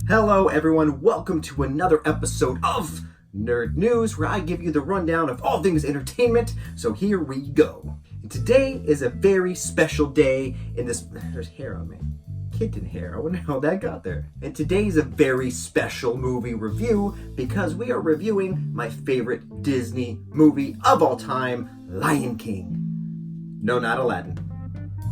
Hello everyone, welcome to another episode of Nerd News, where I give you the rundown of all things entertainment. So here we go. And today is a very special day in this... There's hair on me. Kitten hair. I wonder how that got there. And today is a very special movie review because we are reviewing my favorite Disney movie of all time, Lion King. No, not Aladdin.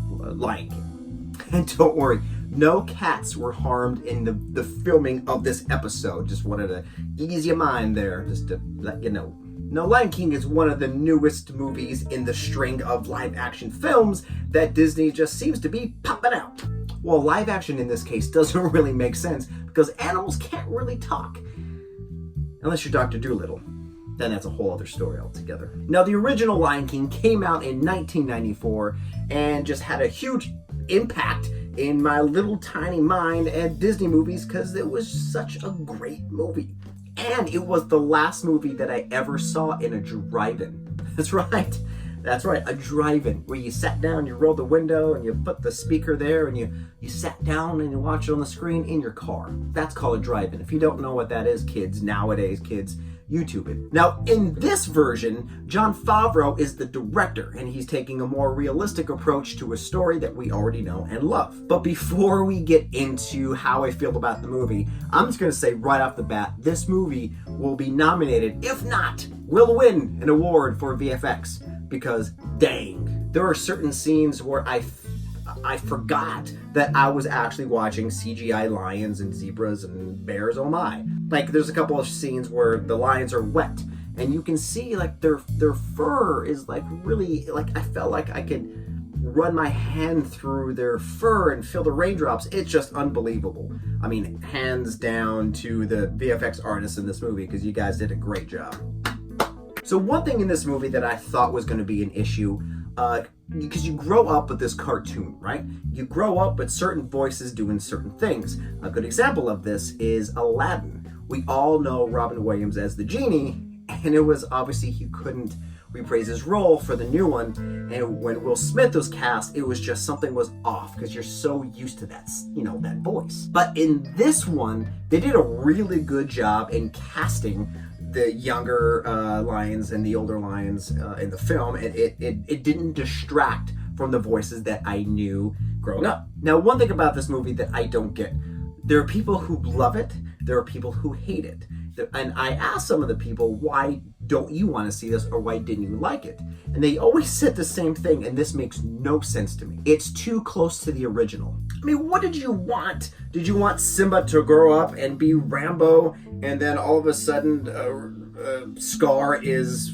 Lion King. And don't worry, no cats were harmed in the filming of this episode. Just wanted to ease your mind there, just to let you know. Now, Lion King is one of the newest movies in the string of live-action films that Disney just seems to be popping out. Well, live action in this case doesn't really make sense because animals can't really talk. Unless you're Dr. Dolittle. Then that's a whole other story altogether. Now, the original Lion King came out in 1994 and just had a huge impact in my little tiny mind at Disney movies because it was such a great movie. And it was the last movie that I ever saw in a drive-in. That's right, a drive-in, where you sat down, you rolled the window, and you put the speaker there, and you sat down and you watch it on the screen in your car. That's called a drive-in. If you don't know what that is, nowadays kids, YouTube it. Now, in this version, Jon Favreau is the director, and he's taking a more realistic approach to a story that we already know and love. But before we get into how I feel about the movie, I'm just going to say right off the bat, this movie will be nominated, if not, will win an award for VFX. Because, dang, there are certain scenes where I forgot that I was actually watching CGI lions and zebras and bears, oh my. Like, there's a couple of scenes where the lions are wet, and you can see, like, their fur is, like, really, like, I felt like I could run my hand through their fur and feel the raindrops. It's just unbelievable. I mean, hands down to the VFX artists in this movie, because you guys did a great job. So one thing in this movie that I thought was going to be an issue, because you grow up with this cartoon, right? You grow up with certain voices doing certain things. A good example of this is Aladdin. We all know Robin Williams as the genie, and it was obviously he couldn't reprise his role for the new one, and when Will Smith was cast, it was just something was off because you're so used to that, that voice. But in this one, they did a really good job in casting the younger lions and the older lions in the film, and it didn't distract from the voices that I knew growing up. Now, one thing about this movie that I don't get, there are people who love it, there are people who hate it. And I asked some of the people, why don't you want to see this, or why didn't you like it? And they always said the same thing, and this makes no sense to me. It's too close to the original. I mean, what did you want? Did you want Simba to grow up and be Rambo, and then all of a sudden Scar is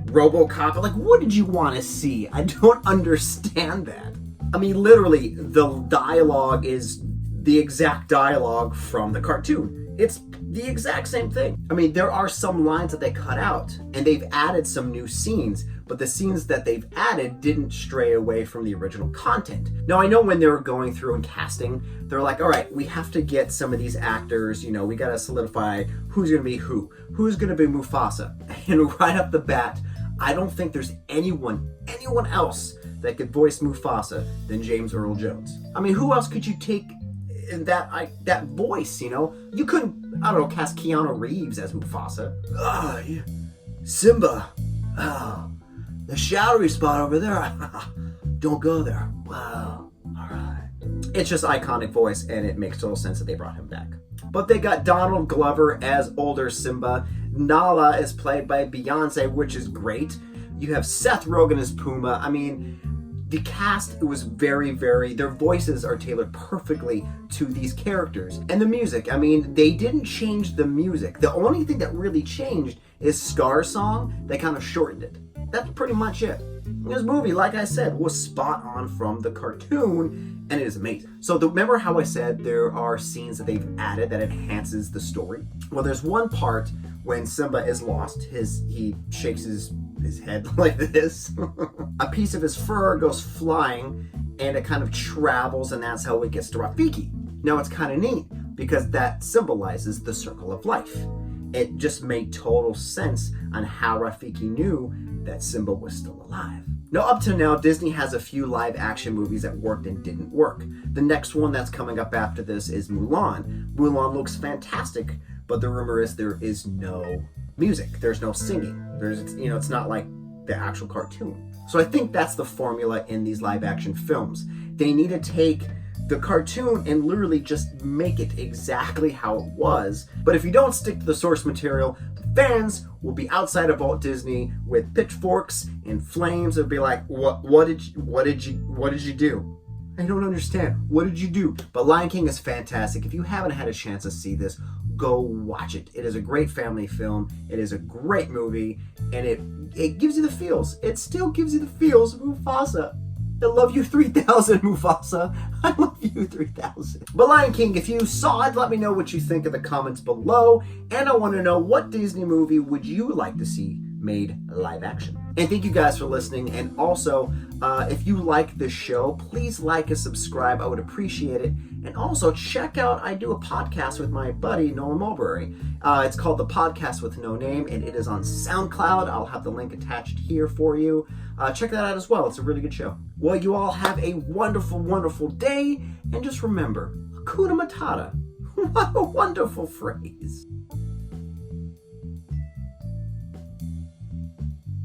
RoboCop? Like, what did you want to see? I don't understand that. I mean, literally, the dialogue is the exact dialogue from the cartoon. It's the exact same thing. I mean, there are some lines that they cut out, and they've added some new scenes, but the scenes that they've added didn't stray away from the original content. Now, I know when they were going through and casting, they're like, all right, we have to get some of these actors, we got to solidify who's going to be who's going to be Mufasa. And right off the bat, I don't think there's anyone else that could voice Mufasa than James Earl Jones. I mean, who else could you take in that voice, You couldn't, I don't know, cast Keanu Reeves as Mufasa. Simba. The shadowy spot over there. Don't go there. Wow. All right. It's just iconic voice, and it makes total sense that they brought him back. But they got Donald Glover as older Simba. Nala is played by Beyonce, which is great. You have Seth Rogen as Pumbaa. I mean, the cast, it was very, their voices are tailored perfectly to these characters. And the music, I mean, they didn't change the music. The only thing that really changed is Scar's song. They kind of shortened it. That's pretty much it. This movie, like I said, was spot on from the cartoon, and it is amazing. So remember how I said there are scenes that they've added that enhances the story? Well, there's one part when Simba is lost. He shakes his head like this. A piece of his fur goes flying, and it kind of travels, and that's how it gets to Rafiki. Now, it's kind of neat because that symbolizes the circle of life. It just made total sense on how Rafiki knew that Simba was still alive. Now, up to now, Disney has a few live action movies that worked and didn't work. The next one that's coming up after this is Mulan. Mulan looks fantastic, but the rumor is there is no music. There's no singing. It's not like the actual cartoon. So I think that's the formula in these live action films. They need to take the cartoon and literally just make it exactly how it was. But if you don't stick to the source material, the fans will be outside of Walt Disney with pitchforks and flames and be like, what did you do? I don't understand. What did you do? But Lion King is fantastic. If you haven't had a chance to see this, go watch it. It is a great family film. It is a great movie, and it gives you the feels. It still gives you the feels of Mufasa. I love you 3000, Mufasa. I love you 3000. But Lion King, if you saw it, let me know what you think in the comments below. And I want to know, what Disney movie would you like to see made live action? And thank you guys for listening. And also, if you like this show, please like and subscribe. I would appreciate it. And also check out, I do a podcast with my buddy Noah Mulberry. It's called The Podcast with No Name, and it is on SoundCloud. I'll have the link attached here for you. Check that out as well. It's a really good show. Well, you all have a wonderful, wonderful day. And just remember, Hakuna Matata. What a wonderful phrase.